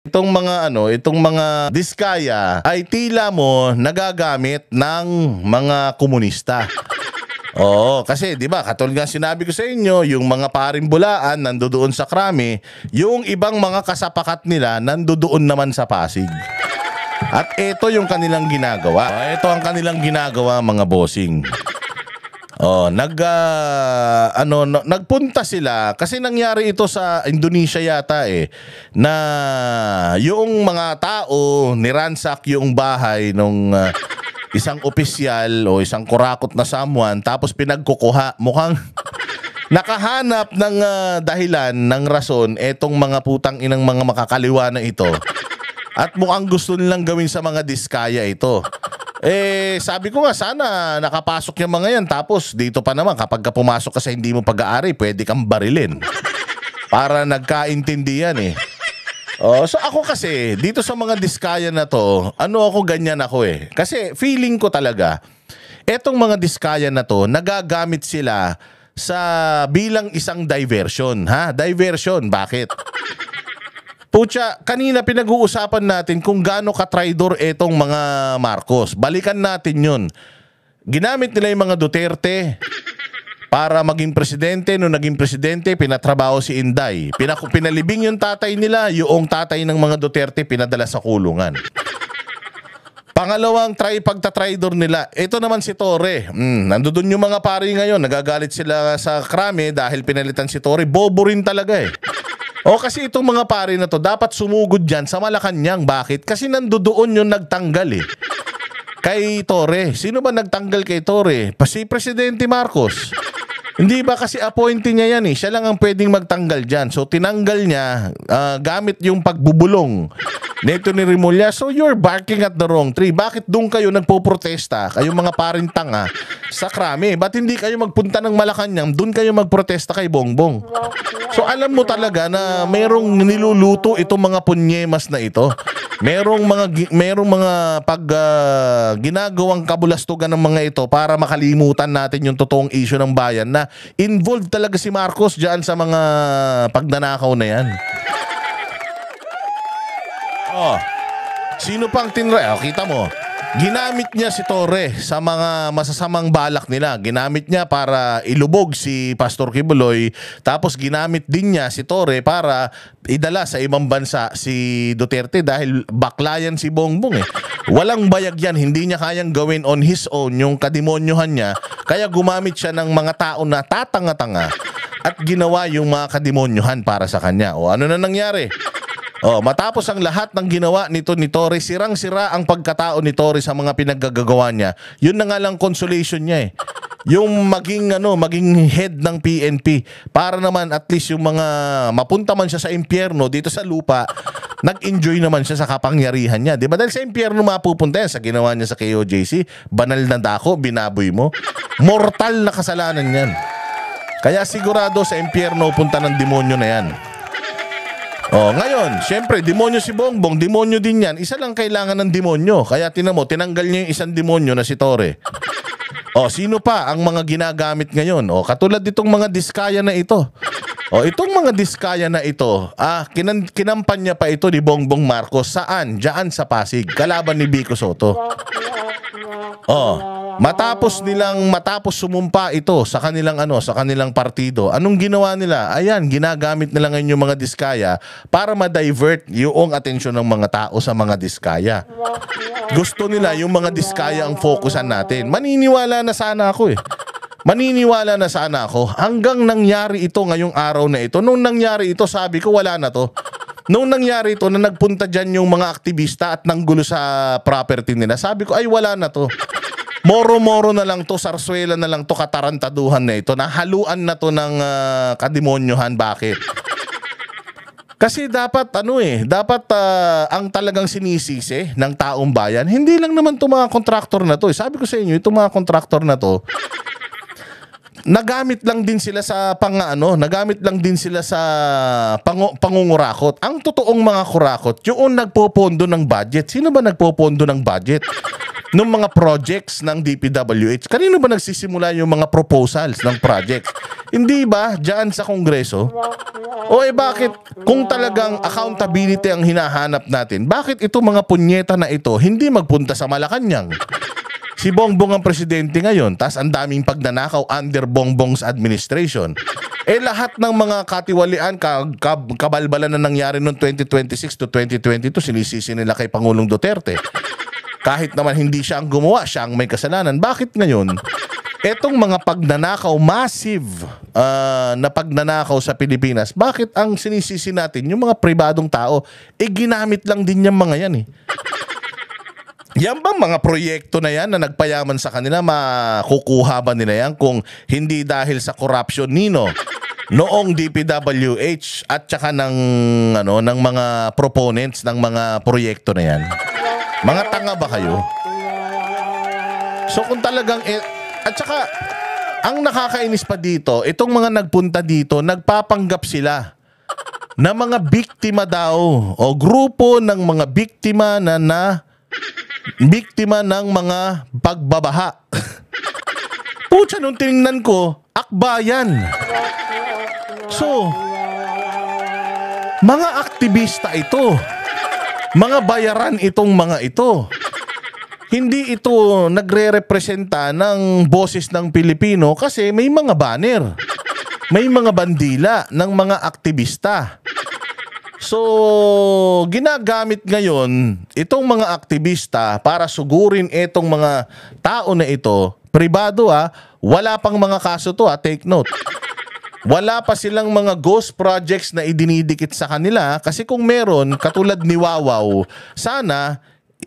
Itong mga itong mga diskaya ay tila mo nagagamit ng mga komunista. Oo, kasi 'di ba, katulad nga sinabi ko sa inyo, yung mga paring bulaan nandoon sa Krami, yung ibang mga kasapakat nila nandoon naman sa Pasig. At ito yung kanilang ginagawa. Ito ang kanilang ginagawa, mga bossing. Nagpunta sila kasi nangyari ito sa Indonesia yata na yung mga tao niransak yung bahay nung isang opisyal o isang kurakot na someone, tapos pinagkukuha. Mukhang nakahanap ng dahilan, ng rason etong mga putang inang mga makakaliwa na ito. At mukhang gusto nilang gawin sa mga diskaya ito. Sabi ko nga, sana nakapasok yung mga yan. Tapos dito pa naman, kapag ka pumasok ka sa hindi mo pag-aari, pwede kang barilin. Para nagkaintindihan so ako kasi, dito sa mga diskaya na to, ganyan ako Kasi feeling ko talaga, etong mga diskaya na to, nagagamit sila sa bilang isang diversion. Diversion, bakit? Pucha, kanina pinag-uusapan natin kung gaano ka-traidor etong mga Marcos. Balikan natin yun. Ginamit nila yung mga Duterte para maging presidente. Nung naging presidente, pinatrabaho si Inday. Pinalibing yung tatay nila, yung tatay ng mga Duterte pinadala sa kulungan. Pangalawang pagta-traidor nila, ito naman si Torre. Nandoon yung mga pari ngayon, nagagalit sila sa Krami dahil pinalitan si Torre. Bobo rin talaga kasi itong mga pari na to, dapat sumugod dyan sa Malacanang. Bakit? Kasi nandoon yung nagtanggal kay Torre. Sino ba nagtanggal kay Torre? Si Presidente Marcos. Hindi ba kasi appointee niya yan Siya lang ang pwedeng magtanggal dyan. So tinanggal niya gamit yung pagbubulong neto ni Rimulya. So you're barking at the wrong tree. Bakit doon kayo nagpo-protesta? Kayong mga paring tanga sa Krami. Ba't hindi kayo magpunta ng Malacanang? Doon kayo magprotesta kay Bongbong. So alam mo talaga na merong niluluto itong mga punyemas na ito. Merong mga ginagawang kabulastugan ng mga ito para makalimutan natin yung totoong issue ng bayan na involved talaga si Marcos diyan sa mga pagnanakaw na yan. Sino pang kita mo? Ginamit niya si Torre sa mga masasamang balak nila. Ginamit niya para ilubog si Pastor Kibuloy. Tapos ginamit din niya si Torre para idala sa ibang bansa si Duterte dahil baklayan si Bongbong Walang bayag yan. Hindi niya kayang gawin on his own yung kademonyohan niya. Kaya gumamit siya ng mga tao na tatanga-tanga at ginawa yung mga kademonyohan para sa kanya. Ano na nangyari? Matapos ang lahat ng ginawa nito ni Torre, sirang-sira ang pagkatao ni Torre sa mga pinaggagawa niya. Yun na nga lang consolation niya Yung maging head ng PNP para naman at least yung mga mapunta man siya sa impyerno dito sa lupa, nag-enjoy naman siya sa kapangyarihan niya. Di ba? Dahil sa impyerno mapupunta yan sa ginawa niya sa KOJC, banal na dako, binaboy mo. Mortal na kasalanan yan. Kaya sigurado sa impyerno punta ng demonyo na yan. Ngayon, syempre, demonyo si Bongbong, demonyo din yan. Isa lang kailangan ng demonyo. Kaya tinanggal niya yung isang demonyo na si Torre. Sino pa ang mga ginagamit ngayon? Katulad ditong mga diskaya na ito. Itong mga diskaya na ito, kinampanya pa ito ni Bongbong Marcos. Saan? Diyan sa Pasig, kalaban ni Vico Soto. Matapos sumumpa ito sa kanilang partido. Anong ginawa nila? Ayan, ginagamit nila ngayon yung mga diskaya para ma-divert yung atensyon ng mga tao sa mga diskaya. Gusto nila yung mga diskaya ang fokusan natin. Maniniwala na sana ako Maniniwala na sana ako. Hanggang nangyari ito ngayong araw na ito. Nung nangyari ito, sabi ko wala na to. Nung nangyari ito na nagpunta dyan yung mga aktivista at nanggulo sa property nila, sabi ko ay wala na to. Moro-moro na lang to, sarswela na lang to, katarantaduhan na ito. Nahaluan na to ng kademonyohan. Bakit? Kasi dapat ang talagang sinisisi ng taong bayan, hindi lang naman itong mga kontraktor na to. Sabi ko sa inyo, itong mga kontraktor na to, nagamit lang din sila sa pangungurakot. Ang totoong mga kurakot, yung nagpopondo ng budget. Sino ba nagpopondo ng budget? Nung mga projects ng DPWH, kanino ba nagsisimula yung mga proposals ng projects? Hindi ba diyan sa Kongreso? O bakit kung talagang accountability ang hinahanap natin, bakit itong mga punyeta na ito hindi magpunta sa Malacanang? Si Bongbong ang presidente ngayon, tas ang daming pagnanakaw under Bongbong's administration. Lahat ng mga katiwalian, kabalbalan na nangyari noong 2026 to 2022, sinisisi nila kay Pangulong Duterte. Kahit naman hindi siya ang gumawa, siya ang may kasalanan. Bakit ngayon? Etong mga pagnanakaw, massive na pagnanakaw sa Pilipinas, bakit ang sinisisi natin, yung mga pribadong tao, ginamit lang din yung mga yan eh. Yan bang mga proyekto na yan na nagpayaman sa kanila, makukuha ba nila yan kung hindi dahil sa corruption nino noong DPWH at saka ng mga proponents ng mga proyekto na yan? Mga tanga ba kayo? So kung talagang at saka ang nakakainis pa dito, itong mga nagpunta dito, nagpapanggap sila na mga biktima daw o grupo ng mga biktima biktima ng mga pagbabaha. Pucha, nung tinignan ko, akbayan. So, mga aktivista ito. Mga bayaran itong mga ito. Hindi ito nagre-representa ng boses ng Pilipino kasi may mga banner. May mga bandila ng mga aktivista. So, ginagamit ngayon itong mga aktivista para sugurin itong mga tao na ito. Pribado wala pang mga kaso to take note. Wala pa silang mga ghost projects na idinidikit sa kanila kasi kung meron, katulad ni Wawaw, sana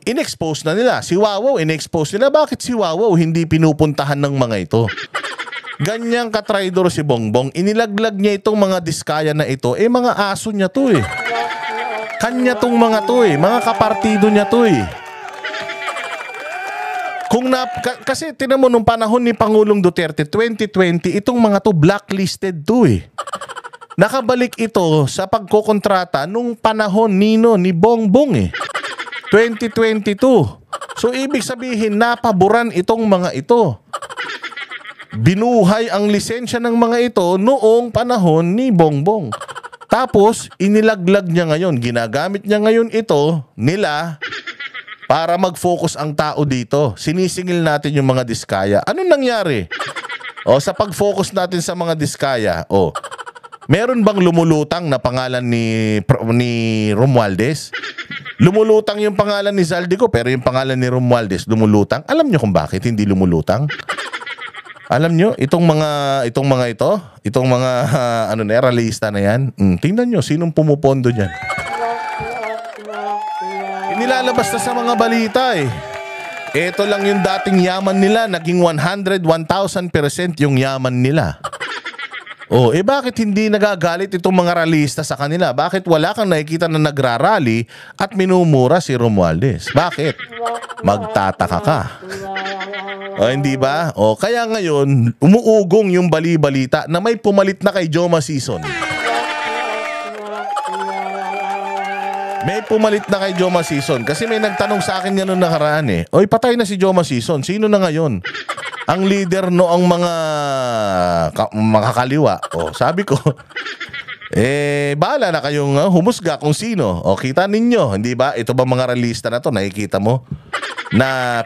in-expose na nila. Si Wawaw, in-expose nila. Bakit si Wawaw hindi pinupuntahan ng mga ito? Ganyang katraidor si Bongbong. Inilaglag niya itong mga diskaya na ito. Mga aso niya to Kanya tong mga to mga kapartido niya to kasi tinan mo nung panahon ni Pangulong Duterte 2020, itong mga to blacklisted to Nakabalik ito sa pagkokontrata nung panahon ni Bongbong 2022. So ibig sabihin napaboran itong mga ito. Binuhay ang lisensya ng mga ito noong panahon ni Bongbong. Tapos, inilaglag niya ngayon. Ginagamit niya ngayon ito nila para mag-focus ang tao dito. Sinisingil natin yung mga diskaya. Anong nangyari? Sa pag-focus natin sa mga diskaya, meron bang lumulutang na pangalan ni Romualdez? Lumulutang yung pangalan ni Zaldico pero yung pangalan ni Romualdez lumulutang. Alam niyo kung bakit hindi lumulutang? Alam nyo, itong mga realista na yan, tingnan nyo, sinong pumupondo dyan? Inilalabas na sa mga balita Ito lang yung dating yaman nila, naging 101,000% yung yaman nila. Bakit hindi nagagalit itong mga realista sa kanila? Bakit wala kang nakikita na nagrarally at minumura si Romualdez? Bakit? Magtataka ka. Hindi ba? Kaya ngayon, umuugong yung bali-balita na may pumalit na kay Joma Sison. May pumalit na kay Joma Sison. Kasi may nagtanong sa akin nga noong nakaraan patay na si Joma Sison. Sino na ngayon? Ang leader noong mga kaliwa. Sabi ko, bahala na kayong humusga kung sino. Kita ninyo, hindi ba? Ito ba mga realista na to? Nakikita mo? Na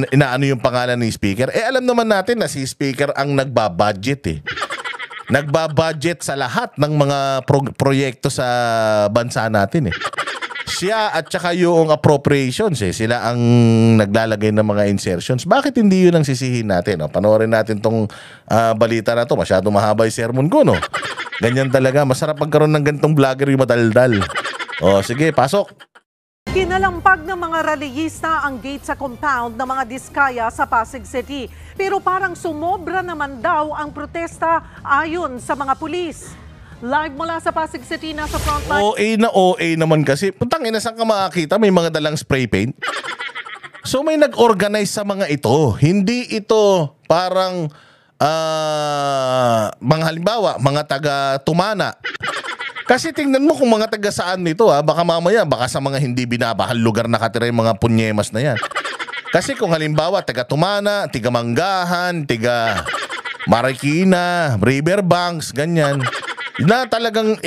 inaano yung pangalan ni Speaker. Alam naman natin na si Speaker ang nagbabudget Nagbabudget sa lahat ng mga proyekto sa bansa natin Siya at saka yung appropriations sila ang naglalagay ng mga insertions. Bakit hindi yun ang sisihin natin? Panoorin natin tong balita na to. Masyado mahaba yung sermon ko, Ganyan talaga. Masarap magkaroon ng gantong vlogger yung madaldal. Sige, pasok. Kinalampag ng mga rallyista ang gate sa compound ng mga diskaya sa Pasig City. Pero parang sumobra naman daw ang protesta ayon sa mga pulis. Live mula sa Pasig City, nasa frontline. OA naman kasi. Puntang ina, saan ka makakita? May mga dalang spray paint. So may nag-organize sa mga ito. Hindi ito parang mga halimbawa, mga taga-Tumana. Kasi tingnan mo kung mga taga saan nito baka mamaya, baka sa mga hindi binabahal lugar nakatira yung mga punyemas na yan. Kasi kung halimbawa taga Tumana, taga Manggahan, taga Marikina, Riverbanks, ganyan. Na talagang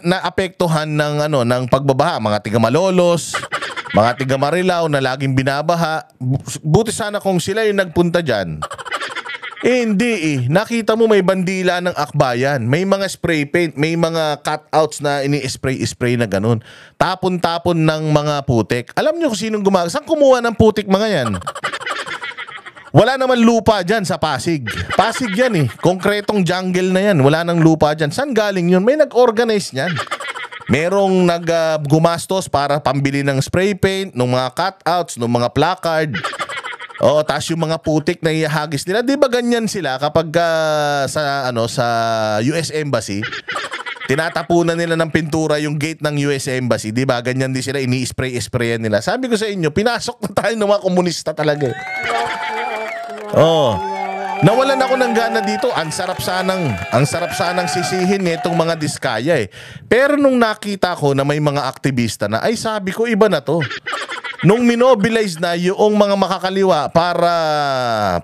naapektuhan ng ng pagbabaha, mga tiga Malolos, mga tiga Marilao na laging binabaha. Buti sana kung sila yung nagpunta diyan. Hindi nakita mo may bandila ng akbayan, may mga spray paint, may mga cutouts na ini-spray na ganun. Tapon-tapon ng mga putik. Alam niyo kung sinong gumagawa? Saan kumuha ng putik mga yan? Wala naman lupa dyan sa Pasig. Pasig yan Konkretong jungle na yan. Wala nang lupa dyan. Saan galing yun? May nag-organize niyan. Merong gumastos para pambili ng spray paint, ng mga cutouts, ng mga placard. Tapos yung mga putik na ihahagis nila. Di ba ganyan sila kapag sa US Embassy? Tinatapunan nila ng pintura yung gate ng US Embassy. Di ba? Ganyan din sila. Ini-spray-sprayan nila. Sabi ko sa inyo, pinasok na tayo ng mga komunista talaga Nawalan ako ng gana dito. Ang sarap sanang sisihin nitong mga diskaya Pero nung nakita ko na may mga aktivista na, ay sabi ko iba na to. Nung minobilize na yung mga makakaliwa para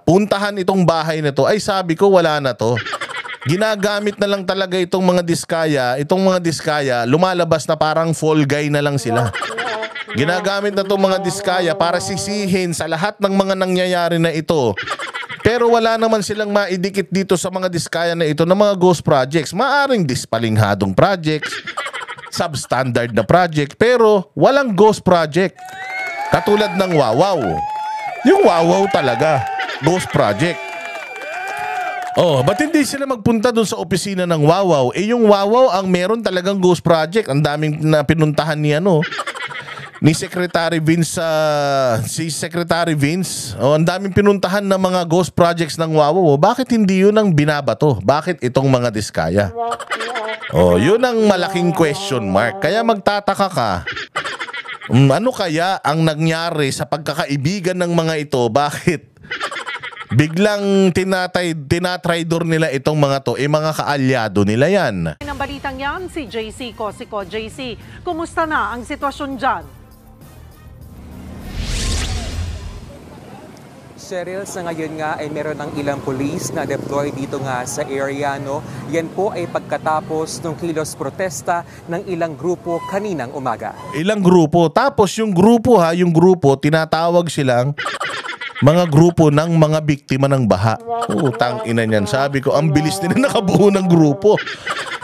puntahan itong bahay na to, ay sabi ko wala na to. Ginagamit na lang talaga itong mga diskaya, lumalabas na parang fall guy na lang sila. Ginagamit na itong mga diskaya para sisihin sa lahat ng mga nangyayari na ito. Pero wala naman silang maidikit dito sa mga diskaya na ito ng mga ghost projects. Maaring dispalinghadong projects, substandard na project, pero walang ghost project. Katulad ng Wawaw. Yung Wawaw talaga, ghost project. Ba't hindi sila magpunta dun sa opisina ng Wawaw? Yung Wawaw ang meron talagang ghost project. Ang daming na pinuntahan ni Secretary Vince, ang daming pinuntahan ng mga ghost projects ng Wawaw. Bakit hindi yun ang binabato? Bakit itong mga diskaya? Yun ang malaking question mark. Kaya magtataka ka, ano kaya ang nangyari sa pagkakaibigan ng mga ito? Bakit biglang tinatraidor nila itong mga to? Mga kaalyado nila yan. Ng balitang yan, si JC Cosico. JC, kumusta na ang sitwasyon dyan? Cheryl, sa ngayon nga ay meron ng ilang police na deploy dito nga sa area, no? Yan po ay pagkatapos ng kilos protesta ng ilang grupo kaninang umaga. Ilang grupo? Tapos yung grupo tinatawag silang mga grupo ng mga biktima ng baha. Utang ina niyan. Sabi ko, ang bilis nila nakabuo ng grupo.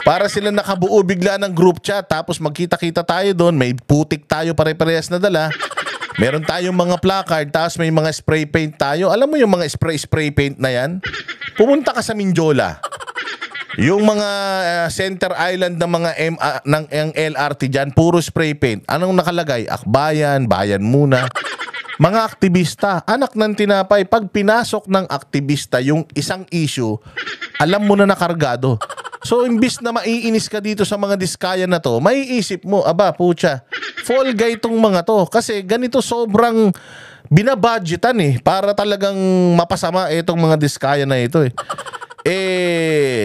Para sila nakabuo bigla ng group chat, tapos magkita-kita tayo doon, may putik tayo pare-parehas na dala. Meron tayong mga placard, tapos may mga spray paint tayo. Alam mo yung mga spray paint na yan? Pumunta ka sa Mindiola. Yung mga center island ng mga ng LRT dyan, puro spray paint. Anong nakalagay? Akbayan, bayan muna. Mga aktivista, anak ng tinapay, pag pinasok ng aktivista yung isang issue, alam mo na nakargado. So, imbis na maiinis ka dito sa mga diskaya na to, maiisip mo, aba, pucha, fall guy tong mga to. Kasi ganito sobrang binabudgetan para talagang mapasama itong mga diskaya na ito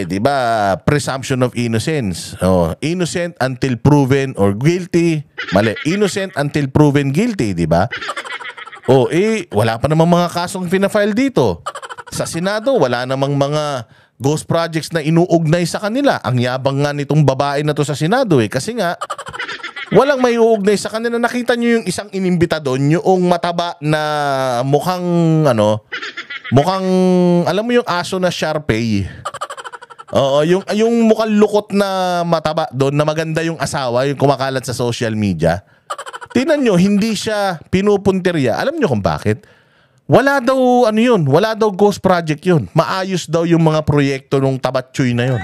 di ba, presumption of innocence. Innocent until proven or guilty. Mali, innocent until proven guilty, di ba? Wala pa namang mga kasong pinafile dito. Sa Senado, wala namang mga ghost projects na inuugnay sa kanila. Ang yabang nga nitong babae na to sa Senado kasi nga walang may uugnay sa kanila. Nakita nyo yung isang inimbita doon, yung mataba na mukhang alam mo yung aso na Sharpei. Yung mukhang lukot na mataba doon, na maganda yung asawa, yung kumakalat sa social media. Tingnan nyo, hindi siya pinupuntirya. Alam nyo kung bakit? Wala daw wala daw ghost project yun. Maayos daw yung mga proyekto nung tabatchoy na yun.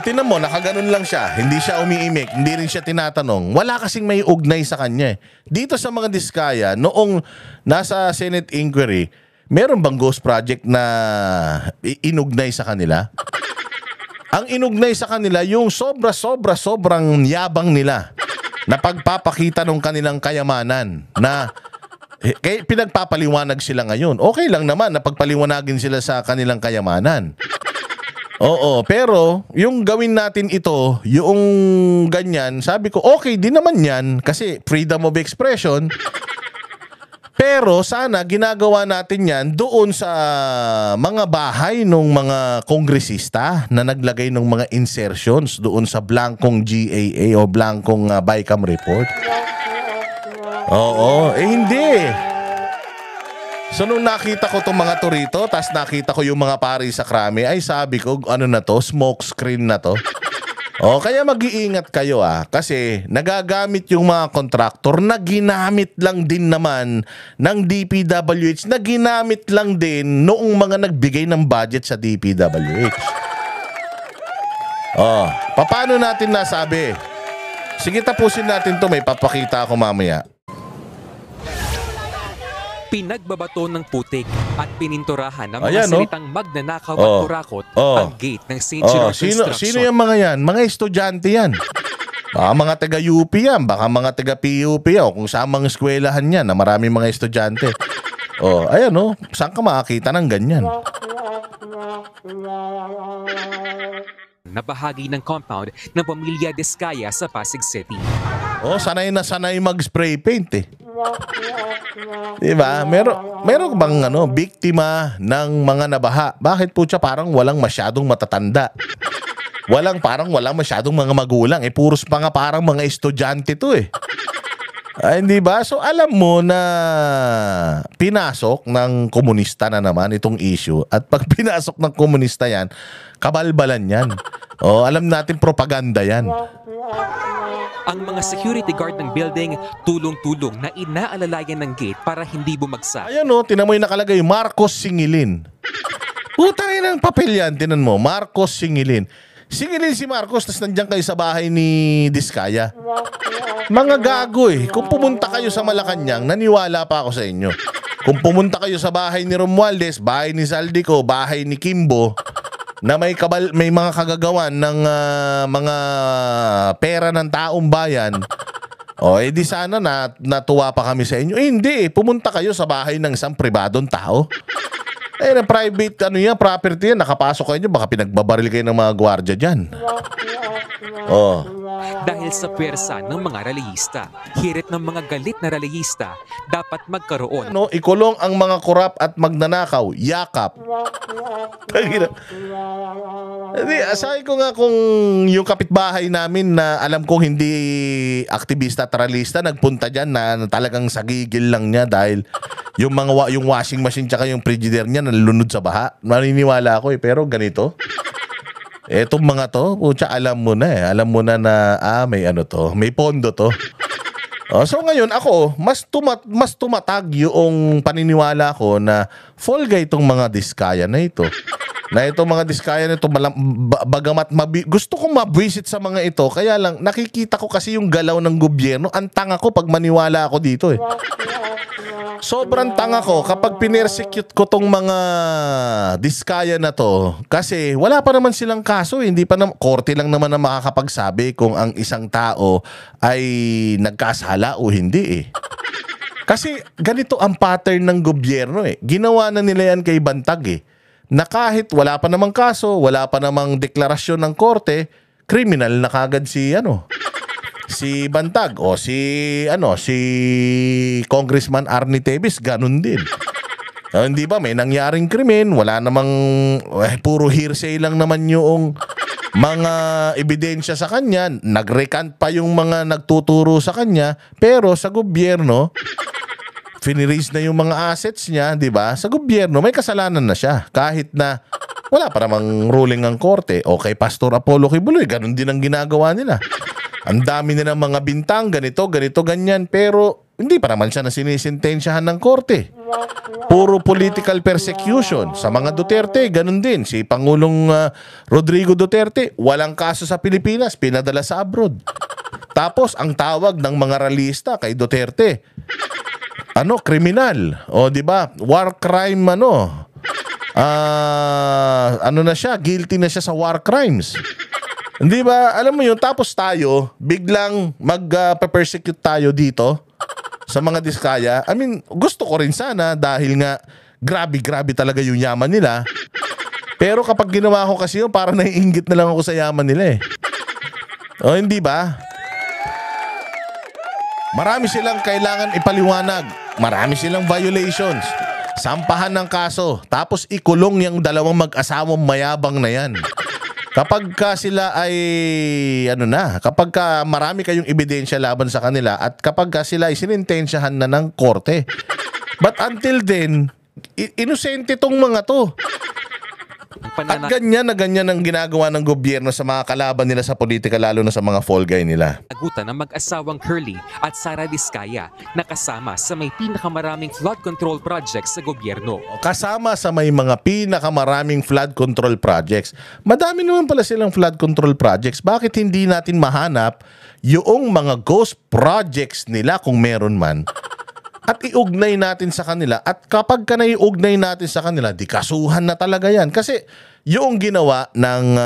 Tingnan mo, nakaganon lang siya. Hindi siya umiimik, hindi rin siya tinatanong. Wala kasing may ugnay sa kanya. Dito sa mga diskaya, noong nasa Senate inquiry, meron bang ghost project na inugnay sa kanila? Ang inugnay sa kanila, yung sobrang yabang nila na pagpapakita ng kanilang kayamanan na pinagpapaliwanag sila ngayon. Okay lang naman na pagpaliwanagin sila sa kanilang kayamanan. Pero yung gawin natin ito, yung ganyan, sabi ko okay din naman yan kasi freedom of expression. Pero sana ginagawa natin yan doon sa mga bahay ng mga kongresista na naglagay ng mga insertions doon sa blankong GAA o blankong BICAM report. Oo, hindi. So nung nakita ko itong mga to rito, tas nakita ko yung mga pari sa krami, ay sabi ko, ano na to, smoke screen na to. O, kaya mag-iingat kayo kasi nagagamit yung mga kontraktor na ginamit lang din naman ng DPWH, na ginamit lang din noong mga nagbigay ng budget sa DPWH. O, paano natin nasabi? Sige, tapusin natin to, may papakita ako mamaya. Pinagbabato ng putik at pininturahan ng mga Ayan, salitang magnanakaw at kurakot ang gate ng St. Gerard Sino Construction. yung mga yan? Mga estudyante yan. Baka mga taga-UP yan, baka mga taga-PUP yan, o kung samang eskwelahan yan na maraming mga estudyante. Ayan saan ka makakita ng ganyan? Na bahagi ng compound ng pamilya Diskaya sa Pasig City. Sanay na sanay mag-spray paint Diba? Meron bang biktima ng mga nabaha? Bakit po siya parang walang masyadong matatanda? Parang walang masyadong mga magulang. Puros pa nga parang mga estudyante to Ay, hindi ba? So alam mo na pinasok ng komunista na naman itong issue. At pag pinasok ng komunista yan, kabalbalan yan. Alam natin propaganda yan. Ang mga security guard ng building tulong-tulong na inaalalayan ng gate para hindi bumagsak. Ayan tinan mo yung nakalagay, Marcos Singilin. Putang ina ng papel yan, tinan mo, Marcos Singilin. Singilin si Marcos, tas nandiyan kayo sa bahay ni Diskaya. Mga gago Kung pumunta kayo sa Malacanang, naniwala pa ako sa inyo. Kung pumunta kayo sa bahay ni Romualdez, bahay ni Saldico, bahay ni Kimbo, na may mga kagagawan ng mga pera ng taong bayan, di sana natuwa pa kami sa inyo. Hindi, pumunta kayo sa bahay ng isang pribadong tao. Na private property yan, nakapasok kayo, baka pinagbabaril kayo ng mga gwardiya dyan. Dahil sa pwersa ng mga relihista, hirit ng mga galit na relihista, dapat magkaroon. Ikulong ang mga korap at magnanakaw, yakap. Sabi ko nga kung yung kapitbahay namin na alam kong hindi aktivista tralista nagpunta dyan na talagang sagigil lang niya dahil yung washing machine tsaka yung frigidaire niya nalunod sa baha. Maniniwala ako pero ganito. Etong mga to, alam mo na Alam mo na may may pondo to. So ngayon ako, mas tumatag yung paniniwala ko na fall guy itong mga Diskaya na ito. Na itong mga Diskaya na ito, bagamat gusto kong mabwisit sa mga ito, kaya lang nakikita ko kasi yung galaw ng gobyerno. Ang tanga ko pag maniwala ako dito Sobrang tanga ko kapag pinersecute ko tong mga Diskaya na to kasi wala pa naman silang kaso, hindi pa korte lang naman na makakapagsabi kung ang isang tao ay nagkasala o hindi Kasi ganito ang pattern ng gobyerno Ginawa na nila yan kay Bantag na kahit wala pa namang kaso, wala pa namang deklarasyon ng korte, criminal na kagad si si Bantag si Congressman Arnie Teves, ganun din. Hindi ba may nangyaring krimen, wala namang puro hearsay lang naman yung mga ebidensya sa kanya, nag-recant pa yung mga nagtuturo sa kanya, pero sa gobyerno finiraise na yung mga assets niya, di ba? Sa gobyerno may kasalanan na siya kahit na wala pa namang ruling ng korte. O kay Pastor Apollo Kibuloy, ganun din ang ginagawa nila. Ang dami nilang mga bintang, ganito, ganyan, pero hindi pa naman siya na sinisintensyahan ng korte. Puro political persecution. Sa mga Duterte, ganun din. Si Pangulong Rodrigo Duterte, walang kaso sa Pilipinas, pinadala sa abroad. Tapos, ang tawag ng mga realista kay Duterte, kriminal. Di ba? War crime, na siya, guilty na siya sa war crimes. Hindi ba? Alam mo yun, tapos tayo, biglang mag-persecute tayo dito sa mga Diskaya. I mean, gusto ko rin sana dahil nga grabe talaga yung yaman nila. Pero kapag ginawa ko kasi yun, parang naiinggit na lang ako sa yaman nila hindi ba? Marami silang kailangan ipaliwanag. marami silang violations. Sampahan ng kaso, tapos ikulong yung dalawang mag-asawang mayabang na yan. Kapag ka sila ay kapag ka marami kayong ebidensya laban sa kanila at kapag ka sila ay sinintensyahan na ng korte. But until then, inosente tong mga to. At ganyan ang ginagawa ng gobyerno sa mga kalaban nila sa politika, lalo na sa mga fall guy nila. Agutan ng mag-asawang Curly at Sara Diskaya na kasama sa may pinakamaraming flood control projects sa gobyerno. Kasama sa may mga pinakamaraming flood control projects. Madami naman pala silang flood control projects. Bakit hindi natin mahanap yung mga ghost projects nila kung meron man? At iugnay natin sa kanila. At kapag ka naiugnay natin sa kanila, di kasuhan na talaga yan. Kasi yung ginawa ng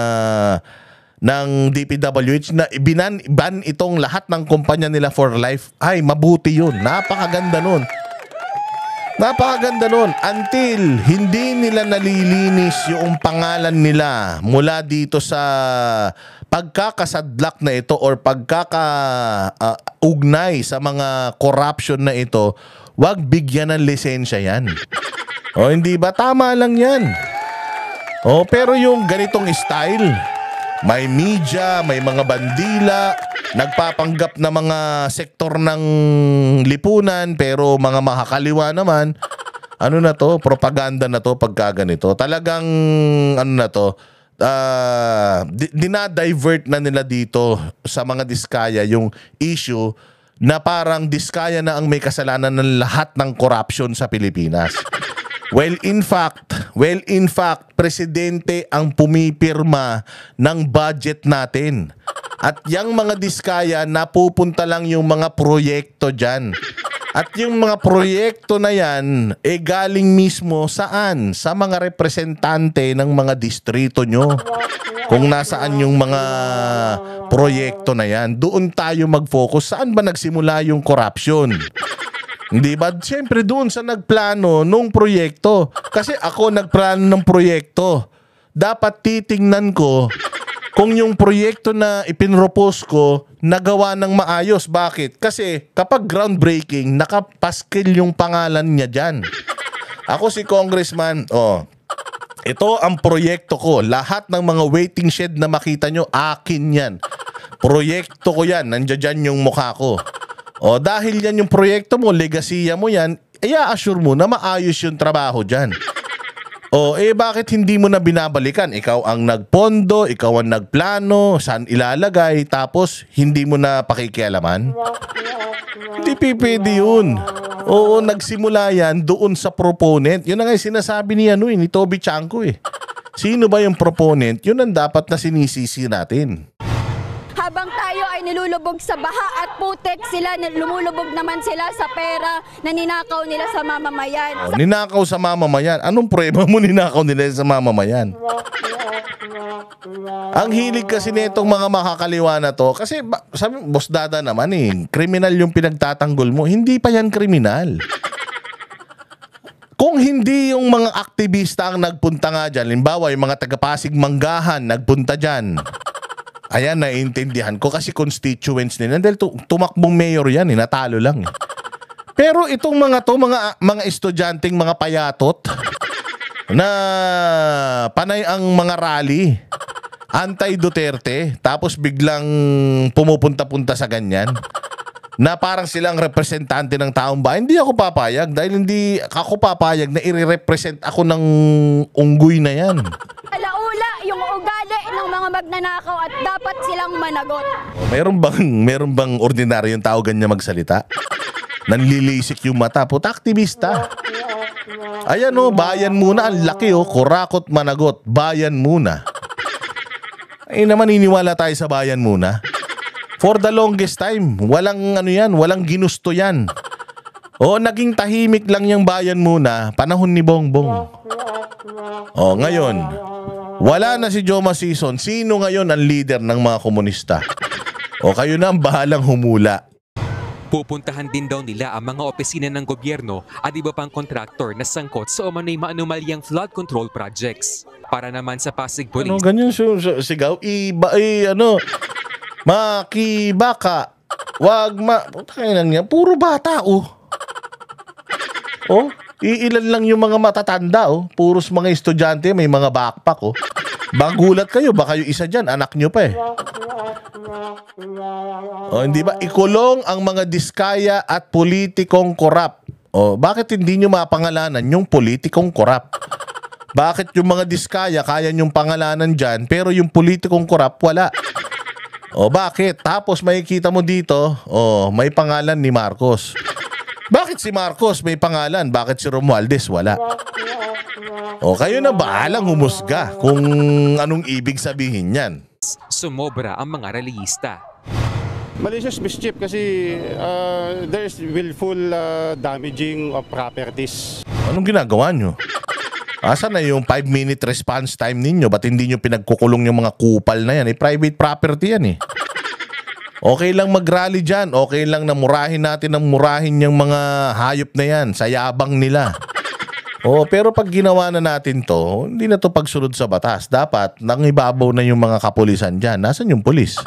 DPWH na ban itong lahat ng kumpanya nila for life, ay mabuti yun. Napakaganda nun. Napakaganda nun. Until hindi nila nalilinis yung pangalan nila mula dito sa pagkakasadlak na ito or pagkakaugnay sa mga corruption na ito, wag bigyan ng lisensya yan. O hindi ba? Tama lang yan. O pero yung ganitong style, may media, may mga bandila, nagpapanggap na mga sektor ng lipunan pero mga makakaliwa naman, ano na to? Propaganda na to pagka ganito. Talagang ano na to? Dinadivert na nila dito sa mga Diskaya yung issue na parang Diskaya na ang may kasalanan ng lahat ng corruption sa Pilipinas. Well, in fact, presidente ang pumipirma ng budget natin. At yung mga Diskaya, napupunta lang yung mga proyekto dyan. At yung mga proyekto na yan, galing mismo saan? Sa mga representante ng mga distrito nyo. Kung nasaan yung mga proyekto na yan, doon tayo mag-focus. Saan ba nagsimula yung corruption? Hindi ba? Siyempre doon sa nagplano nung proyekto. Kasi ako nagplano ng proyekto. Dapat titingnan ko kung yung proyekto na ipinropose ko nagawa ng maayos. Bakit? Kasi kapag groundbreaking, nakapaskil yung pangalan niya dyan. Ako si Congressman, ito ang proyekto ko. Lahat ng mga waiting shed na makita nyo, akin yan. Proyekto ko yan. Nandiyan dyan yung mukha ko. Dahil yan yung proyekto mo, legasiya mo yan, i-assure mo na maayos yung trabaho dyan. Bakit hindi mo na binabalikan? Ikaw ang nagpondo, ikaw ang nagplano, saan ilalagay, tapos hindi mo na pakikialaman? Hindi pipwede yun. Oo, nagsimula yan doon sa proponent. Yun na nga yung sinasabi ni Toby Chanco eh. Sino ba yung proponent? Yun ang dapat na sinisisi natin. Habang tayo ay nilulubog sa baha at putek, sila lumulubog naman sila sa pera na ninakaw nila sa mamamayan. Ninakaw sa mamamayan? Anong prueba mo ninakaw nila sa mamamayan? Ang hilig kasi nitong mga makakaliwa na to, kasi sabi, Boss Dada naman kriminal yung pinagtatanggol mo. Hindi pa yan kriminal. Kung hindi yung mga aktivista ang nagpunta nga dyan, limbawa yung mga taga-Pasig Manggahan nagpunta dyan, ayan, naiintindihan ko kasi constituents nila. Dahil tumakbong mayor yan, natalo lang. Pero itong mga to, mga estudyanteng mga payatot na panay ang mga rally, anti-Duterte, tapos biglang pumupunta-punta sa ganyan, na parang silang representante ng taong bayan, hindi ako papayag. Dahil hindi ako papayag na i-represent ako ng unggoy na yan. Alaula yung ugali ng mga magnanakaw at dapat silang managot. Meron bang ordinaryong tao ganyan magsalita? Nanlilisik yung mata. Puta, aktivista. Ayan bayan muna. Ang laki kurakot managot. Bayan muna. Ay naman, niniwala tayo sa bayan muna. For the longest time, walang walang ginusto yan. Naging tahimik lang yung bayan muna, panahon ni Bongbong. Ngayon, wala na si Joma Sison. Sino ngayon ang leader ng mga komunista? Kayo na ang bahalang humula. Pupuntahan din daw nila ang mga opisina ng gobyerno at iba pang kontraktor na sangkot sa umano'y maanumalyang flood control projects. Para naman sa Pasig Police. Ganyan sigaw? Makibaka. Putangin lang yan. Puro bata Oh, iilan lang yung mga matatanda, oh. Puros mga estudyante, may mga backpack, oh. Bagulat kayo, baka yung isa dyan, anak nyo pa eh. Oh, hindi ba? Ikulong ang mga diskaya at politikong korap. Oh, bakit hindi nyo mapangalanan yung politikong korap? Bakit yung mga diskaya kaya nyong pangalanan dyan, pero yung politikong korap, wala? O bakit? Tapos makikita mo dito, may pangalan ni Marcos. Bakit si Marcos may pangalan? Bakit si Romualdez wala? O kayo na bahalang humusga kung anong ibig sabihin yan. Sumobra ang mga relihista. Malicious mischief kasi there is willful damaging of properties. Anong ginagawa nyo? Asa na yung 5-minute response time ninyo? Ba't hindi nyo pinagkukulong yung mga kupal na yan? Private property yan eh. Okay lang mag-rally dyan. Okay lang na murahin natin ang murahin yung mga hayop na yan sa yabang nila. Pero pag ginawa na natin to, hindi na to pagsunod sa batas. Dapat nangibabaw na yung mga kapulisan dyan. Nasaan yung pulis?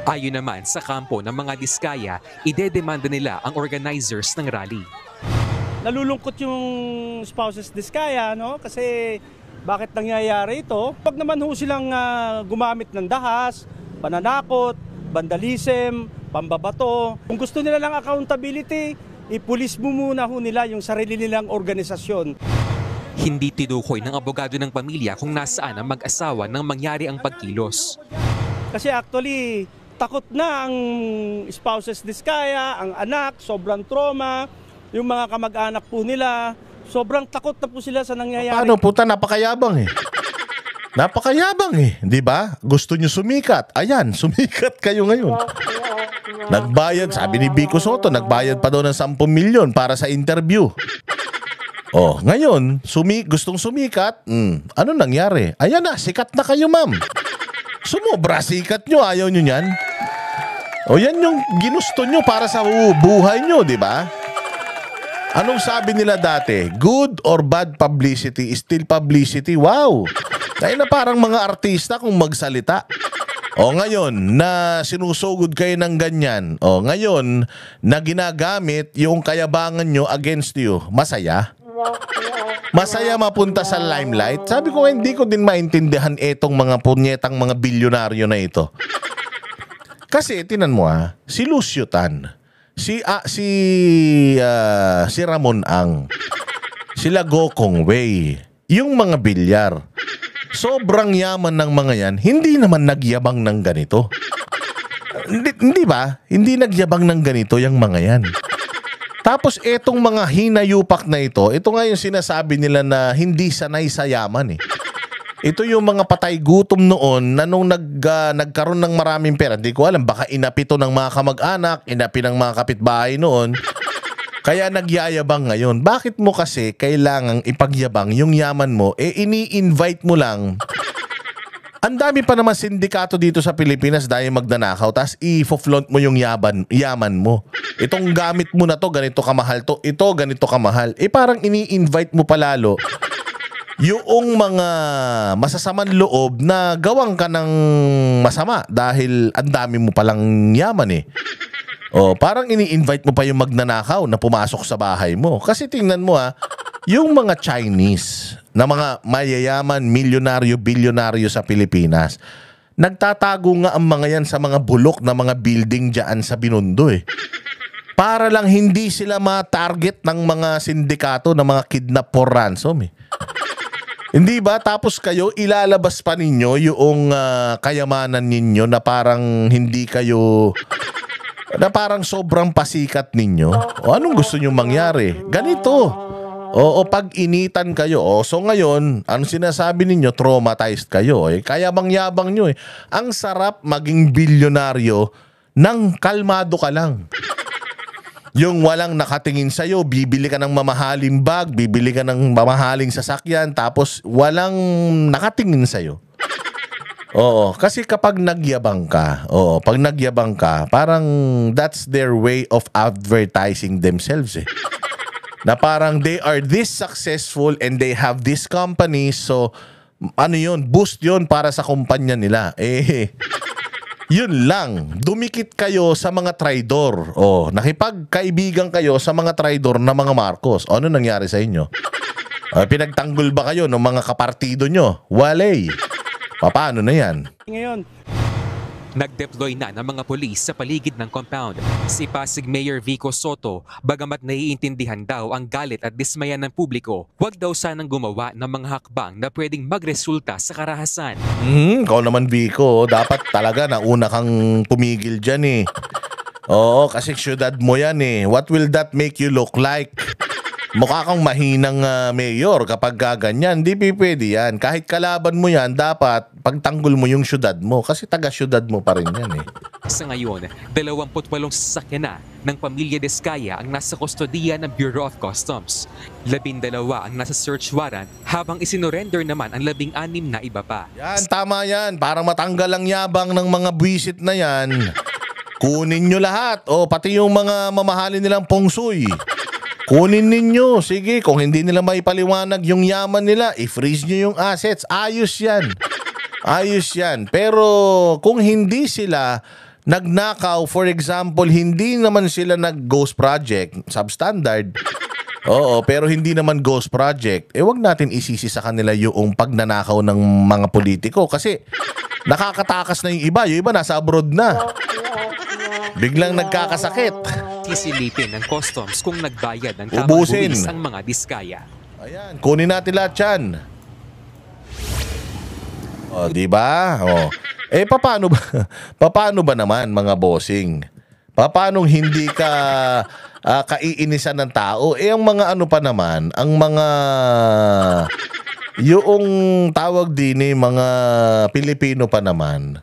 Ayon naman sa kampo ng mga diskaya, idedemanda nila ang organizers ng rally. Nalulungkot yung spouses diskaya, no? Kasi bakit nangyayari ito? Pag naman ho silang gumamit ng dahas, pananakot, vandalism, pambabato. Kung gusto nila ng accountability, ipulis mo muna ho nila yung sarili nilang organisasyon. Hindi tinukoy ng abogado ng pamilya kung nasaan ang mag-asawa nang mangyari ang pagkilos. Kasi actually, takot na ang spouses diskaya, ang anak, sobrang trauma, yung mga kamag-anak po nila, sobrang takot na po sila sa nangyayari. Paano puta, napakayabang eh. Napakayabang eh, di ba? Gusto nyo sumikat. Ayan, sumikat kayo ngayon. Nagbayad, sabi ni Vico Soto, nagbayad pa daw ng 10 milyon para sa interview. Ngayon, gustong sumikat. Ano nangyari? Ayan na, sikat na kayo, ma'am. Sumobra sikat nyo, ayaw nyo yan. Yan yung ginusto nyo para sa buhay nyo, di ba? Anong sabi nila dati? Good or bad publicity is still publicity. Wow! Kaya na parang mga artista kung magsalita. Ngayon, na sinusugod kayo ng ganyan. Ngayon, na ginagamit yung kayabangan nyo against you. Masaya? Masaya mapunta sa limelight? Sabi ko, hindi ko din maintindihan itong mga punyetang mga bilyonaryo na ito. Kasi, tinan mo si Lucio Tan, si Ramon Ang, sila Gokong Wei, yung mga bilyar. Sobrang yaman ng mga yan, hindi naman nagyabang ng ganito. Hindi ba? Hindi nagyabang ng ganito yung mga yan. Tapos etong mga hinayupak na ito nga yung sinasabi nila na hindi sanay sa yaman eh. Ito yung mga patay gutom noon na nung nagkaroon ng maraming pera. Hindi ko alam, baka inapito ng mga kamag-anak, inapi ng mga kapitbahay noon. Kaya nagyayabang ngayon. Bakit mo kasi kailangang ipagyabang yung yaman mo? Ini-invite mo lang. Ang dami pa naman sindikato dito sa Pilipinas dahil magnanakaw. Tapos i-flaunt mo yung yaman mo. Itong gamit mo na to, ganito kamahal to. Ito, ganito kamahal. Parang ini-invite mo palalo yung mga masasamang loob na gawang ka ng masama dahil ang dami mo palang yaman eh. Parang ini-invite mo pa yung magnanakaw na pumasok sa bahay mo. Kasi tingnan mo yung mga Chinese na mga mayayaman, milyonaryo, bilyonaryo sa Pilipinas, nagtatago nga ang mga yan sa mga bulok na mga building dyan sa Binondo eh. Para lang hindi sila ma-target ng mga sindikato na mga kidnap for ransom eh. Hindi ba? Tapos kayo, ilalabas pa ninyo yung kayamanan ninyo na parang hindi kayo, na parang sobrang pasikat ninyo. Anong gusto nyo mangyari? Ganito. Pag-initan kayo. So ngayon, ano sinasabi ninyo? Traumatized kayo. Kayabang-yabang nyo eh. Ang sarap maging bilyonaryo nang kalmado ka lang. Yung walang nakatingin sa'yo, bibili ka ng mamahaling bag, bibili ka ng mamahaling sasakyan, tapos walang nakatingin sa'yo. Kasi kapag nagyabang ka, parang that's their way of advertising themselves eh. Na parang they are this successful and they have this company, so ano yun, boost yun para sa kumpanya nila. Yun lang, dumikit kayo sa mga traidor. Nakipagkaibigan kayo sa mga traidor na mga Marcos. Ano nangyari sa inyo? Pinagtanggol ba kayo ng mga kapartido nyo? Walay. Paano na yan? Ngayon, Nag-deploy na ng mga pulis sa paligid ng compound. Si Pasig Mayor Vico Soto, bagamat naiintindihan daw ang galit at dismaya ng publiko, huwag daw sanang gumawa ng mga hakbang na pwedeng magresulta sa karahasan. Ikaw naman, Vico, dapat talaga nauna kang pumigil dyan eh. Oo, kasi syudad mo yan eh. What will that make you look like? Mukha kang mahinang mayor kapag gaganyan. Di pwede yan. Kahit kalaban mo yan, dapat pagtanggol mo yung syudad mo. Kasi taga-syudad mo pa rin yan eh. Sa ngayon, 28 sasakyan na ng pamilya Diskaya ang nasa kustodiya ng Bureau of Customs. 12 ang nasa search warrant habang isinorender naman ang 16 na iba pa. Yan, tama yan. Para matanggal ang yabang ng mga buwisit na yan. Kunin nyo lahat. Pati yung mga mamahalin nilang pongsoy. Kunin ninyo. Sige, kung hindi nila maipaliwanag yung yaman nila, i-freeze nyo yung assets. Ayos yan. Ayos yan. Pero kung hindi sila nagnakaw, for example, hindi naman sila nag-ghost project, substandard. Oo, pero hindi naman ghost project. Wag natin isisi sa kanila yung pagnanakaw ng mga politiko kasi nakakatakas na yung iba. Yung iba nasa abroad na. Biglang nagkakasakit. Sisilipin ng customs kung nagbayad ng tamang Ubusin. buwis ang mga Diskaya. Ayan, kunin natin lahat yan. Di ba? Paano ba? Paano ba naman mga bossing? Paano hindi ka kaiinisan ng tao? Ang mga ano pa naman, ang mga yung tawag din mga Pilipino pa naman.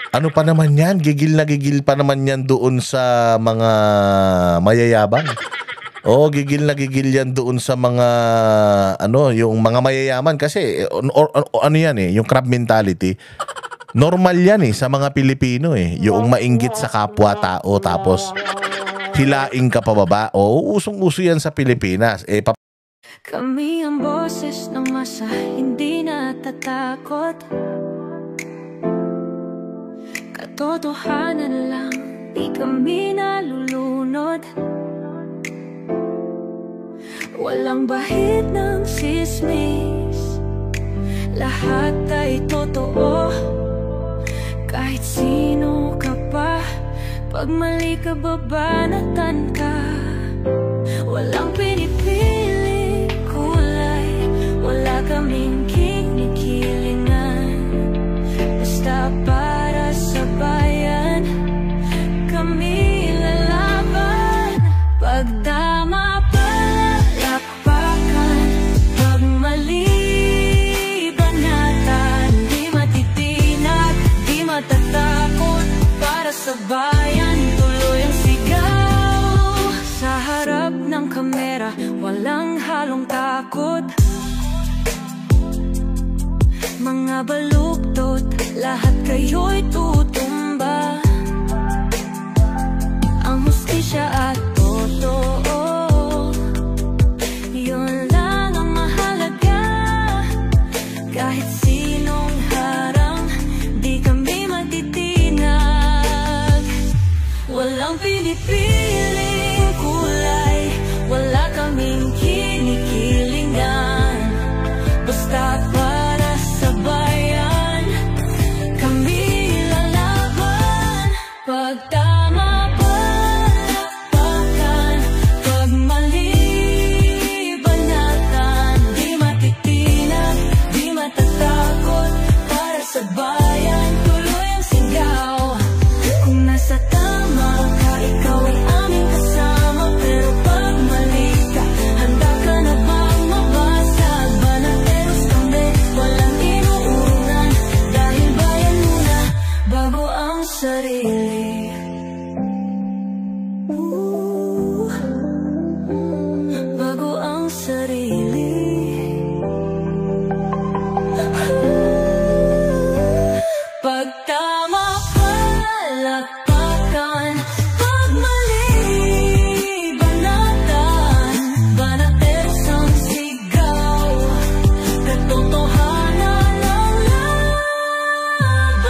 Ano pa naman yan? Gigil na gigil pa naman yan doon sa mga mayayabang. Gigil na gigil yan doon sa mga yung mga mayayaman kasi ano yan eh, yung crab mentality. Normal yan eh sa mga Pilipino eh, yung mainggit sa kapwa-tao tapos hilaing ka pababa. Usong-uso yan sa Pilipinas. Kami ang boses ng masa, hindi natatakot. Katotohanan lang, di kami nalulunod. Walang bahid ng sismis, lahat ay totoo. Kahit sino ka pa, pag mali ka babanatan ka. Walang pinipili kulay, wala kaming kinikilingan. Basta para sa bayan, kami lalaban. Pag tama palakpakan, pag mali banatan. Di matitinag, di matatakot, para sa bayan tuloy ang sigaw. Sa harap ng kamera, walang halong takot. Mga baluktot, lahat kayo'y tutumba. Ang hustisya at totoo, yun lang ang mahalaga. Kahit sinong harang, di kami matitinag. Walang pinipiling kulay, wala kaming kinikilingan. Basta para sa bayan, kami lalaban. Pag tama palakpakan, pag mali banatan. Di matitinag, di matatakot, para sa bayan tuloy ang sigaw. Kung nasa tama ka, ikaw ay aming kasama. Pero pag mali ka, handa ka na bang mabasag? Banateros kami, walang inuunan. Dahil bayan muna, bago ang sarili. Bago ang sarili. Pag tama palakpakan, pag mali banatan. Banateros ang sigaw, katotohanan ang laban.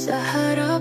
Sa harap